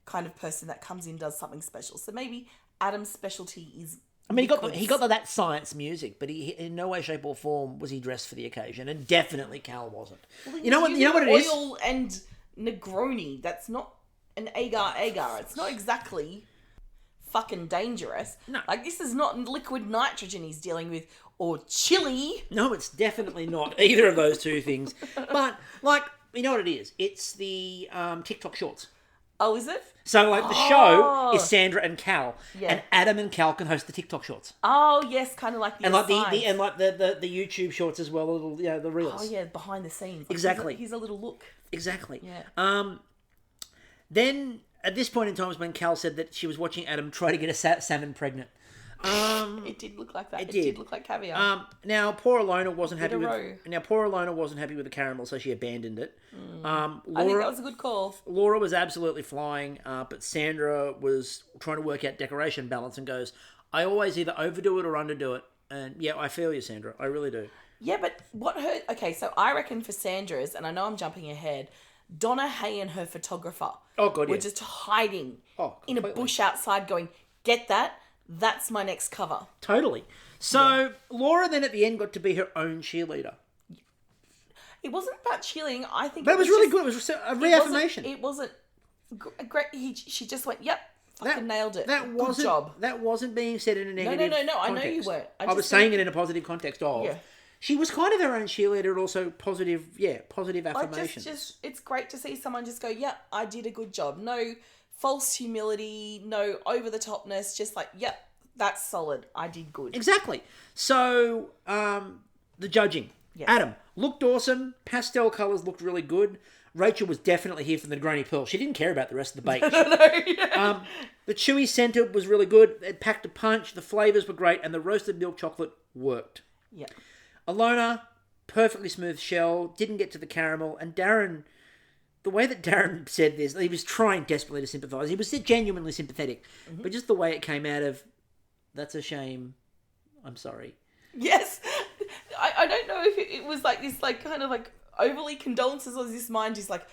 kind of person that comes in, does something special. So maybe Adam's specialty is... I mean, he got that science music, but he in no way, shape, or form was he dressed for the occasion, and definitely Cal wasn't. Well, you know what it is? Oil and Negroni. That's not an agar. It's not exactly fucking dangerous. No, like this is not liquid nitrogen he's dealing with or chili. No, it's definitely not either of those two things. But like, you know what it is? It's the TikTok shorts. Oh, is it? So, like, the show is Sandra and Cal, and Adam and Cal can host the TikTok shorts. Oh, yes, kind of like the the YouTube shorts as well, little the reels. Oh yeah, behind the scenes. Like, Exactly. Here's a little look. Exactly. Yeah. Then at this point in time was when Cal said that she was watching Adam try to get a salmon pregnant. It did look like that. It did look like caviar. Now poor Alona wasn't happy with the caramel, so she abandoned it. I think that was a good call. Laura was absolutely flying, but Sandra was trying to work out decoration balance and goes, I always either overdo it or underdo it. And yeah, I feel you, Sandra. I really do. Yeah, but okay, so I reckon for Sandra's, and I know I'm jumping ahead, Donna Hay and her photographer were just hiding in a bush outside going, get that? That's my next cover. Totally. So Laura then at the end got to be her own cheerleader. It wasn't about cheerleading. I think but it was really good. It was a reaffirmation. It wasn't great. She just went, yep, fucking nailed it. Good job. That wasn't being said in a negative No. context. I know you weren't. I was saying it in a positive context of. Yeah. She was kind of her own cheerleader and also positive affirmations. It's great to see someone just go, yep, I did a good job. No false humility, no over-the-topness, just like, yep, that's solid. I did good. Exactly. So, the judging. Yes. Adam looked awesome. Pastel colours looked really good. Rachel was definitely here for the Negroni Pearl. She didn't care about the rest of the bake. The chewy centre was really good. It packed a punch. The flavours were great. And the roasted milk chocolate worked. Yeah. Alona, perfectly smooth shell. Didn't get to the caramel. And Darren... The way that Darren said this, he was trying desperately to sympathise. He was genuinely sympathetic. Mm-hmm. But just the way it came out of, that's a shame, I'm sorry. Yes. I don't know if it was like this, like, kind of like overly condolences or this mind is like,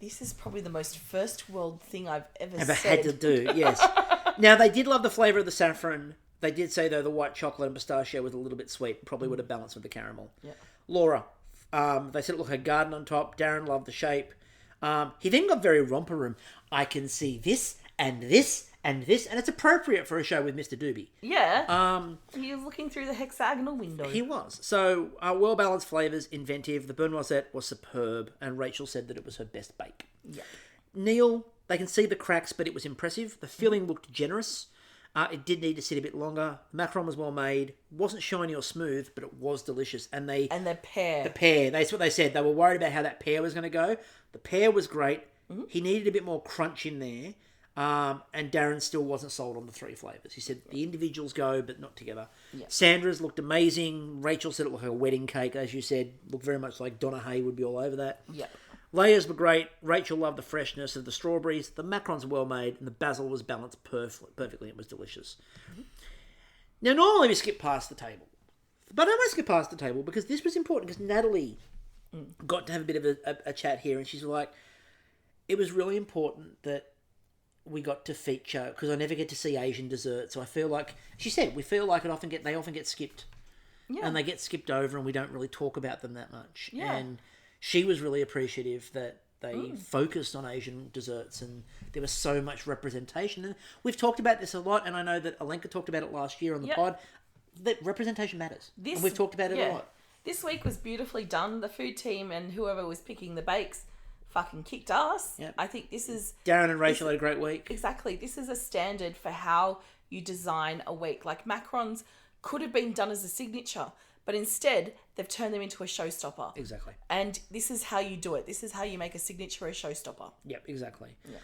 this is probably the most first world thing I've ever said. Had to do, yes. Now, they did love the flavour of the saffron. They did say, though, the white chocolate and pistachio was a little bit sweet. Probably would have balanced with the caramel. Yeah. Laura, they said it looked like a garden on top. Darren loved the shape. He then got very romper room. I can see this and this and this, and it's appropriate for a show with Mr. Doobie. Yeah. He was looking through the hexagonal window. He was. So, well-balanced flavours, inventive. The Benoit set was superb, and Rachel said that it was her best bake. Yeah. Neil, they can see the cracks, but it was impressive. The filling looked generous. It did need to sit a bit longer. The macaron was well made. Wasn't shiny or smooth, but it was delicious. And the pear. That's what they said. They were worried about how that pear was going to go. The pear was great. Mm-hmm. He needed a bit more crunch in there. And Darren still wasn't sold on the 3 flavours. He said the individuals go, but not together. Yeah. Sandra's looked amazing. Rachel said it looked like a wedding cake, as you said. Looked very much like Donna Hay would be all over that. Yep. Layers were great. Rachel loved the freshness of the strawberries. The macarons were well made, and the basil was balanced perfectly. It was delicious. Mm-hmm. Now, normally we skip past the table. But I won't skip past the table because this was important because Natalie got to have a bit of a chat here, and she's like, it was really important that we got to feature, because I never get to see Asian desserts, so I feel like, she said, we feel like they often get skipped. Yeah. And they get skipped over and we don't really talk about them that much. Yeah. And she was really appreciative that they focused on Asian desserts and there was so much representation. And we've talked about this a lot, and I know that Alenka talked about it last year on the pod, that representation matters. And we've talked about it a lot. This week was beautifully done. The food team and whoever was picking the bakes fucking kicked ass. Yep. I think this is... Darren and Rachel had a great week. Exactly. This is a standard for how you design a week. Like, macarons could have been done as a signature, but instead, they've turned them into a showstopper. Exactly. And this is how you do it. This is how you make a signature a showstopper. Yep, exactly. Yep.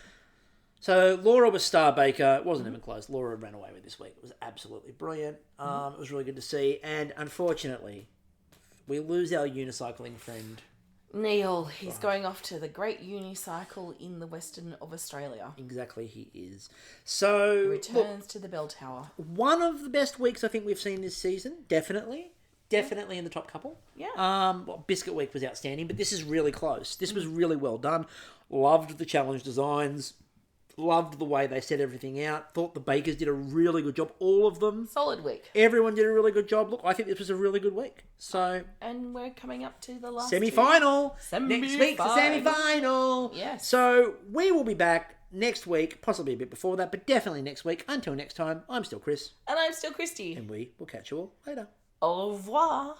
So, Laura was star baker. It wasn't even close. Laura ran away with this week. It was absolutely brilliant. It was really good to see. And, unfortunately, we lose our unicycling friend... Neil, he's going off to the great unicycle in the western of Australia. Exactly, he is. So, returns to the bell tower. One of the best weeks I think we've seen this season, definitely in the top couple. Yeah. Biscuit Week was outstanding, but this is really close. This was really well done. Loved the challenge designs. Loved the way they set everything out. Thought the bakers did a really good job. All of them. Solid week. Everyone did a really good job. Look, I think this was a really good week. So, and we're coming up to the last semi-final. Next week's the semi-final. Yes. So we will be back next week, possibly a bit before that, but definitely next week. Until next time, I'm still Chris. And I'm still Kristie. And we will catch you all later. Au revoir.